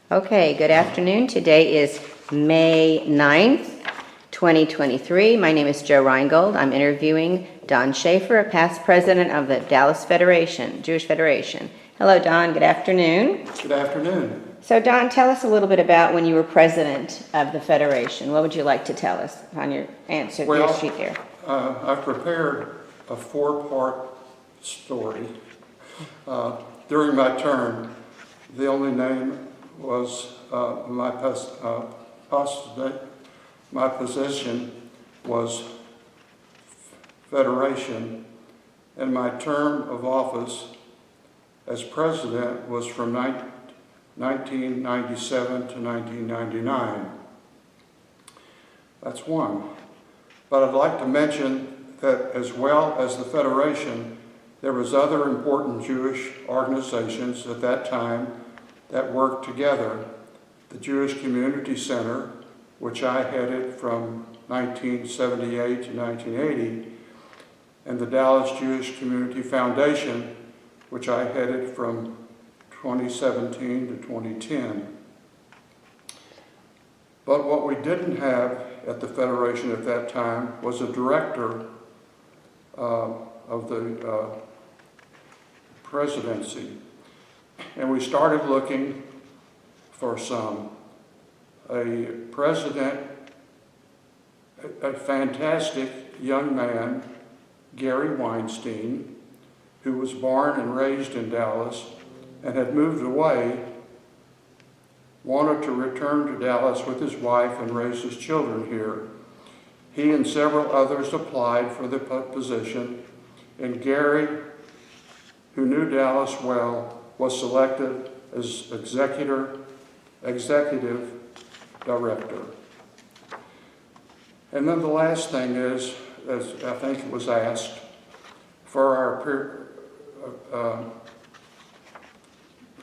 Okay, good afternoon. Today is May 9th, 2023. My name is Jo Reingold. I'm interviewing Don Schaffer, a past president of the Dallas Federation, Jewish Federation. Hello, Don. Good afternoon. Good afternoon. So, Don, tell us a little bit about when you were president of the Federation. What would you like to tell us on your answer your sheet there? I've prepared a four-part story. During my term, the only name was my position was Federation, and my term of office as president was from 1997 to 1999. That's one. But I'd like to mention that as well as the Federation, there was other important Jewish organizations at that time that worked together. The Jewish Community Center, which I headed from 1978 to 1980, and the Dallas Jewish Community Foundation, which I headed from 2017 to 2010. But what we didn't have at the Federation at that time was a director of the presidency. And we started looking for some. A president, a fantastic young man, Gary Weinstein, who was born and raised in Dallas and had moved away, wanted to return to Dallas with his wife and raise his children here. He and several others applied for the position, and Gary, who knew Dallas well, was selected as executive director. And then the last thing is, as I think it was asked, for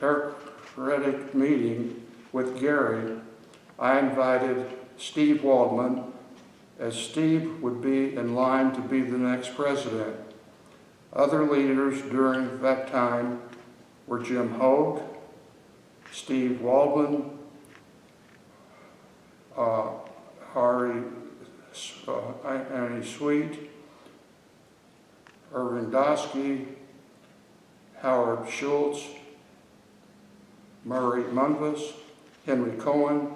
our periodic meeting with Gary, I invited Steve Waldman, as Steve would be in line to be the next president. Other leaders during that time were Jim Hogue, Steve Waldman, Annie Sweet, Irving Dosky, Howard Schultz, Murray Munvis, Henry Cohen,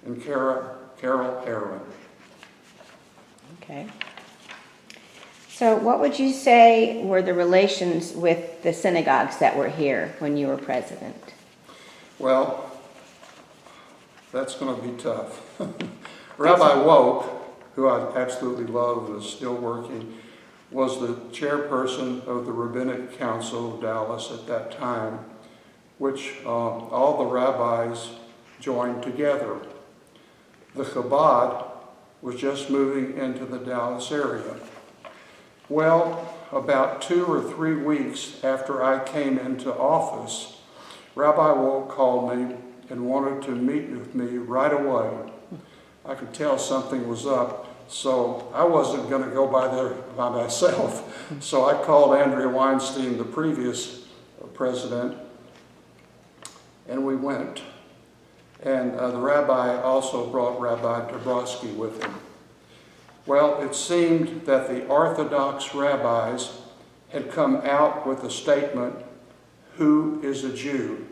and Carol Aaron. Okay. So what would you say were the relations with the synagogues that were here when you were president? Well, that's going to be tough. Rabbi Woke, who I absolutely love and is still working, was the chairperson of the Rabbinic Council of Dallas at that time, which all the rabbis joined together. The Chabad was just moving into the Dallas area. Well, about 2 or 3 weeks after I came into office, Rabbi Woke called me and wanted to meet with me right away. I could tell something was up, so I wasn't going to go by there by myself. So I called Andrea Weinstein, the previous president, and we went. And the rabbi also brought Rabbi Dabrowski with him. Well, it seemed that the Orthodox rabbis had come out with a statement, "Who is a Jew?"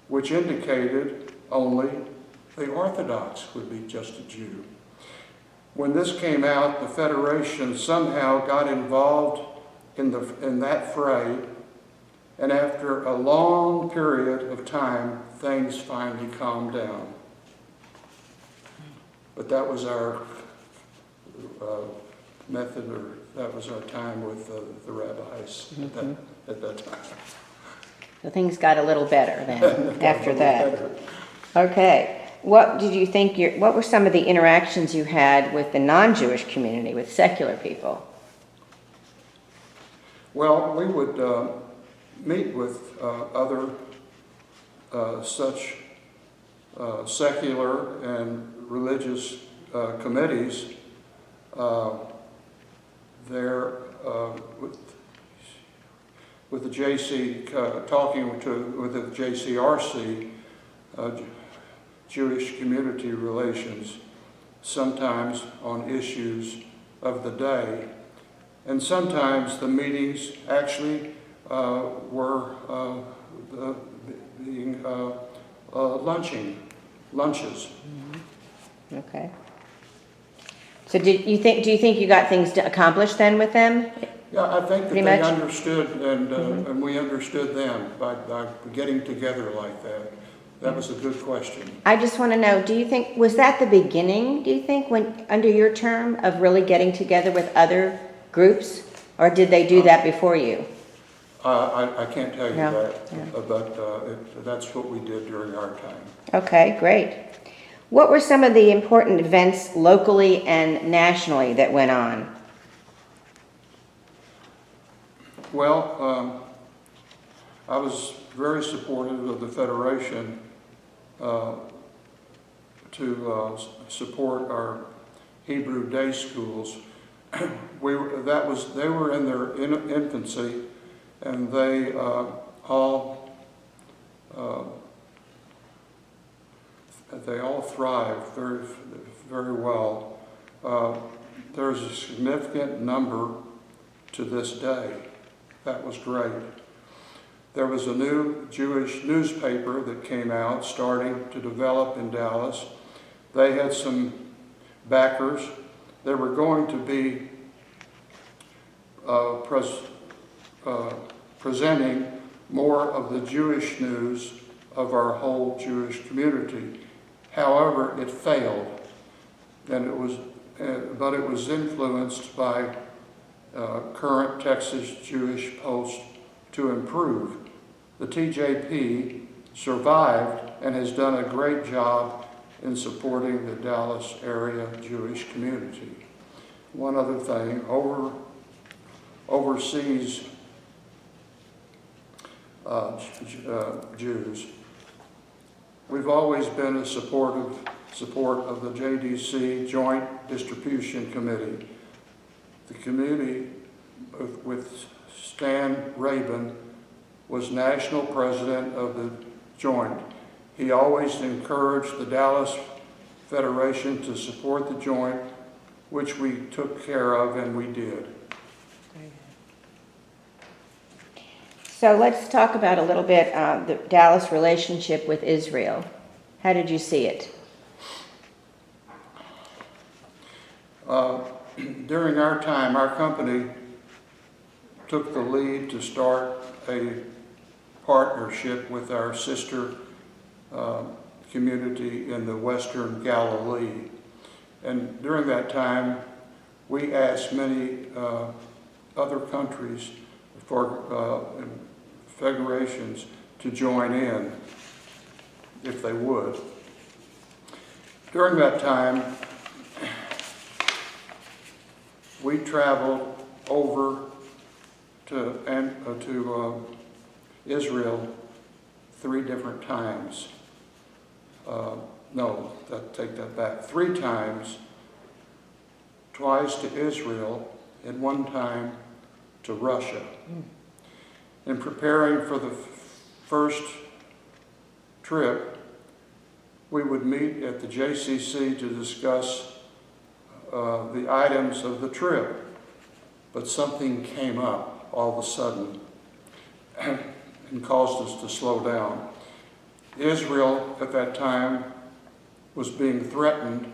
which indicated only the Orthodox would be just a Jew. When this came out, the Federation somehow got involved in that fray, and after a long period of time, things finally calmed down. But that was our method, or that was our time with the rabbis at that time. So things got a little better then after that. Better. Okay. What did you think what were some of the interactions you had with the non-Jewish community, with secular people? Well, we would meet with other such secular and religious committees there with the JC, talking with the JCRC, Jewish community relations, sometimes on issues of the day. And sometimes the meetings actually were being lunches. Okay. So do you think you got things accomplished then with them? Yeah, I think that Pretty they much? understood, and we understood them by getting together like that. That was a good question. I just want to know, was that the beginning, do you think, when, under your term, of really getting together with other groups? Or did they do that before you? I can't tell you No, that, yeah. but that's what we did during our time. Okay, great. What were some of the important events locally and nationally that went on? Well, I was very supportive of the Federation to support our Hebrew day schools. They were in their infancy, and they all thrived very, very well. There's a significant number to this day. That was great. There was a new Jewish newspaper that came out, starting to develop in Dallas. They had some backers. They were going to be presenting more of the Jewish news of our whole Jewish community. However, it failed, and but it was influenced by current Texas Jewish Post to improve. The TJP survived and has done a great job in supporting the Dallas area Jewish community. One other thing, overseas Jews, we've always been a support of the JDC Joint Distribution Committee. The committee with Stan Rabin was national president of the Joint. He always encouraged the Dallas Federation to support the Joint, which we took care of, and we did. So let's talk about a little bit the Dallas relationship with Israel. How did you see it? During our time, our company took the lead to start a partnership with our sister community in the Western Galilee. And during that time, we asked many other countries for federations to join in, if they would. During that time, we traveled over to Israel 3 different times. Take that back. 3 times, twice to Israel, and 1 time to Russia. In preparing for the first trip, we would meet at the JCC to discuss the items of the trip, but something came up all of a sudden and caused us to slow down. Israel at that time was being threatened,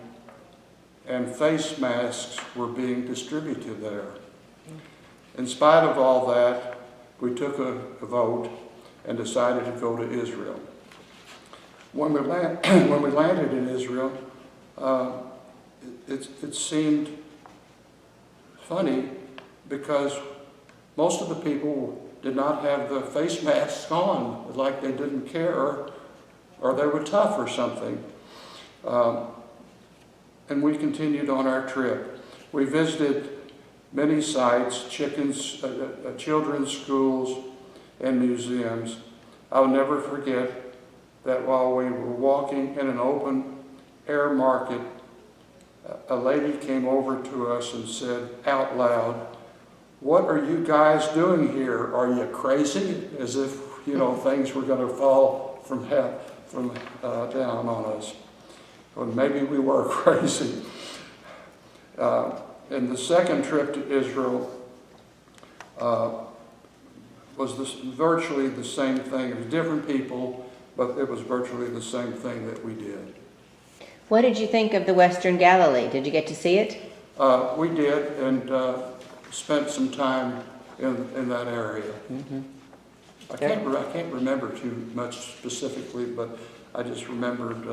and face masks were being distributed there. In spite of all that, we took a vote and decided to go to Israel. When we landed in Israel, it seemed funny because most of the people did not have the face masks on, like they didn't care or they were tough or something. And we continued on our trip. We visited many sites, children's schools, and museums. I'll never forget that while we were walking in an open air market, a lady came over to us and said out loud, "What are you guys doing here? Are you crazy?" As if, things were going to fall from down on us. Well, maybe we were crazy. And the second trip to Israel was virtually the same thing. It was different people, but it was virtually the same thing that we did. What did you think of the Western Galilee? Did you get to see it? We did, and spent some time in that area. Mm-hmm. I can't remember too much specifically, but I just remembered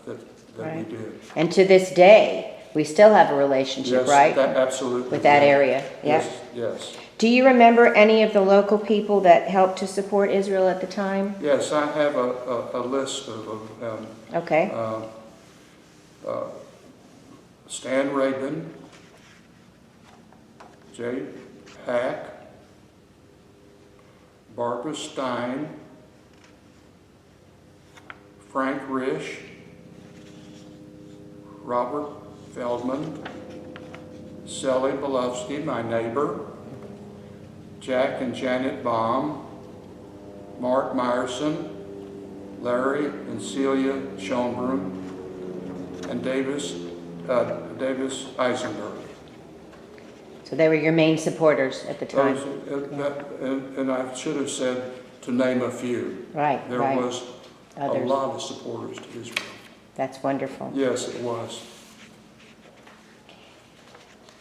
that Right. we did. And to this day, we still have a relationship, Yes, right? absolutely. With that yeah. area, yeah. Yes, yes. Do you remember any of the local people that helped to support Israel at the time? Yes, I have a list of them. Okay. Stan Rabin, Jay Hack, Barbara Stein, Frank Risch, Robert Feldman, Sally Belowski, my neighbor, Jack and Janet Baum, Mark Meyerson, Larry and Celia Schoenbroom, and Davis Eisenberg. So they were your main supporters at the time? And I should have said to name a few. Right, There right. was Others. a lot of supporters to Israel. That's wonderful. Yes, it was.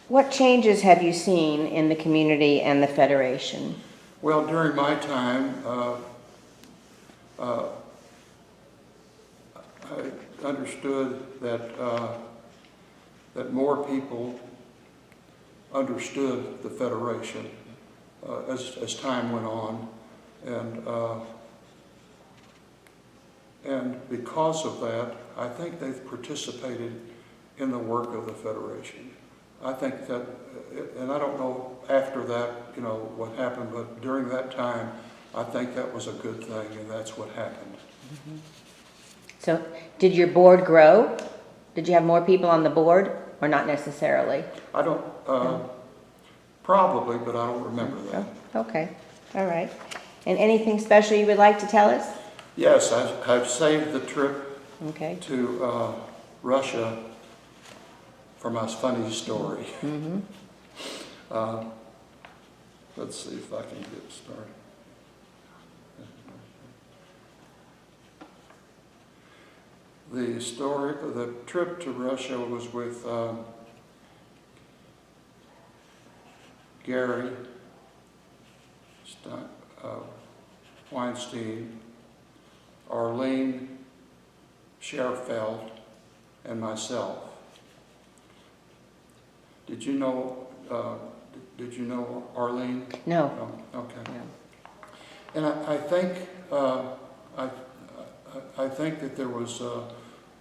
What changes have you seen in the community and the Federation? Well, during my time, I understood that more people understood the Federation as time went on, and because of that, I think they've participated in the work of the Federation. I think that, and I don't know after that, what happened, but during that time, I think that was a good thing, and that's what happened. Mm-hmm. So, did your board grow? Did you have more people on the board, or not necessarily? I don't, probably, but I don't remember that. Oh, okay, all right. And anything special you would like to tell us? Yes, I've saved the trip Okay. to Russia for my funny story. Mm-hmm. Let's see if I can get started. The trip to Russia was with Gary Weinstein, Arlene Scherfeld, and myself. Did you know Arlene? No. No? Okay. No. And I think that there was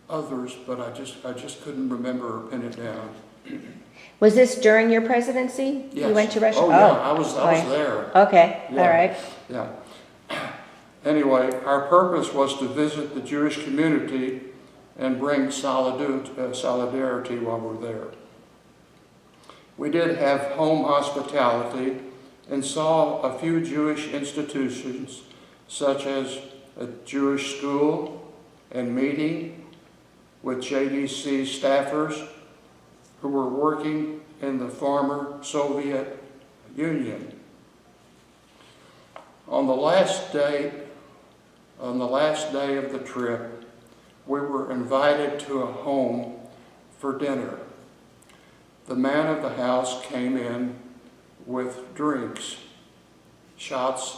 others, but I just couldn't remember or pin it down. Was this during your presidency? Yes. You went to Russia? Oh yeah, I was there. Okay, Yeah. all right. Yeah. Anyway, our purpose was to visit the Jewish community and bring solidarity while we're there. We did have home hospitality and saw a few Jewish institutions, such as a Jewish school and meeting with JDC staffers who were working in the former Soviet Union. On the last day of the trip, we were invited to a home for dinner. The man of the house came in with drinks, shots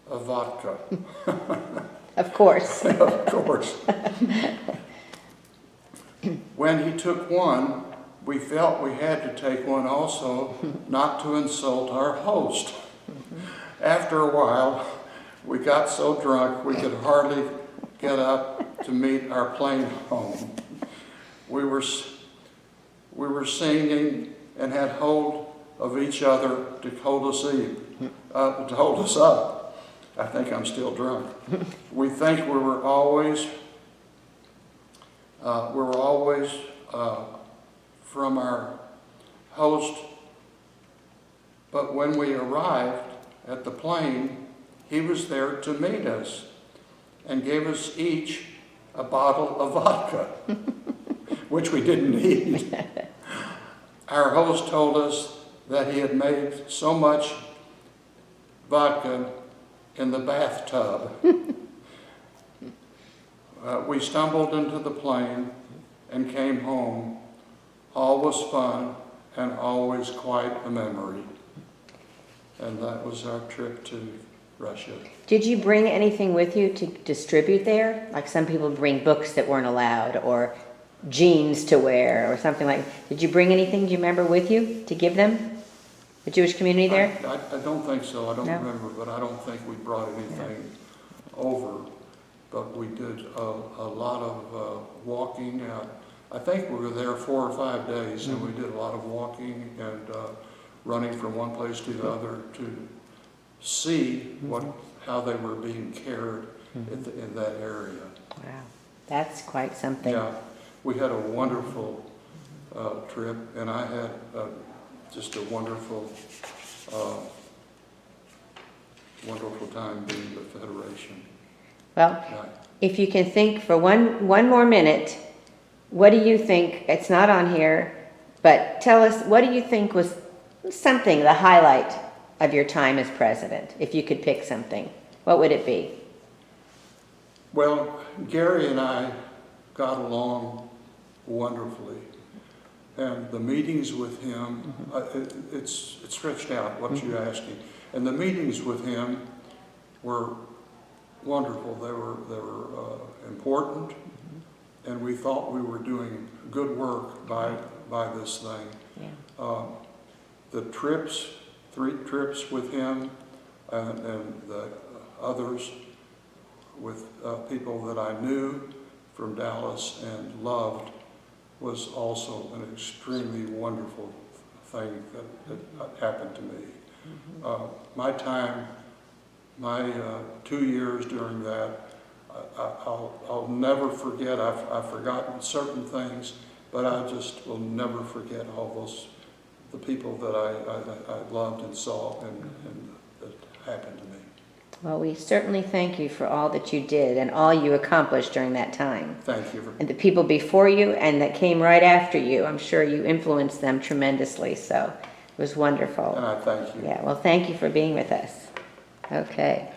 of vodka. Of course. Of course. When he took one, we felt we had to take one also, not to insult our host. After a while, we got so drunk we could hardly get up to meet our plane home. We were singing and had hold of each other to hold us up. I think I'm still drunk. We think we were always from our host, but when we arrived at the plane, he was there to meet us and gave us each a bottle of vodka. which we didn't need. Our host told us that he had made so much vodka in the bathtub. We stumbled into the plane and came home. All was fun and always quite a memory. And that was our trip to Russia. Did you bring anything with you to distribute there? Like some people bring books that weren't allowed, or jeans to wear, or something like that. Did you bring anything, do you remember, with you to give them? The Jewish community there? I don't think so. I don't No? remember, but I don't think we brought anything over. But we did a lot of walking. I think we were there 4 or 5 days, and we did a lot of walking and running from one place to the other to see how they were being cared in that area. Wow, that's quite something. Yeah, we had a wonderful trip, and I had just a wonderful time being the Federation. Well, Yeah. if you can think for one more minute, what do you think, it's not on here, but tell us, what do you think was something, the highlight of your time as president? If you could pick something, what would it be? Well, Gary and I got along wonderfully, and the meetings with him, it's stretched out what you're asking, and the meetings with him were wonderful. They were important, and we thought we were doing good work by this thing. Yeah. The trips, 3 trips with him, and the others with people that I knew from Dallas and loved, was also an extremely wonderful thing that happened to me. My 2 years during that, I'll never forget. I've forgotten certain things, but I just will never forget all the people that I loved and saw and that happened to me. Well, we certainly thank you for all that you did and all you accomplished during that time. Thank you. And the people before you and that came right after you, I'm sure you influenced them tremendously, so it was wonderful. And I thank you. Yeah, well, thank you for being with us. Okay.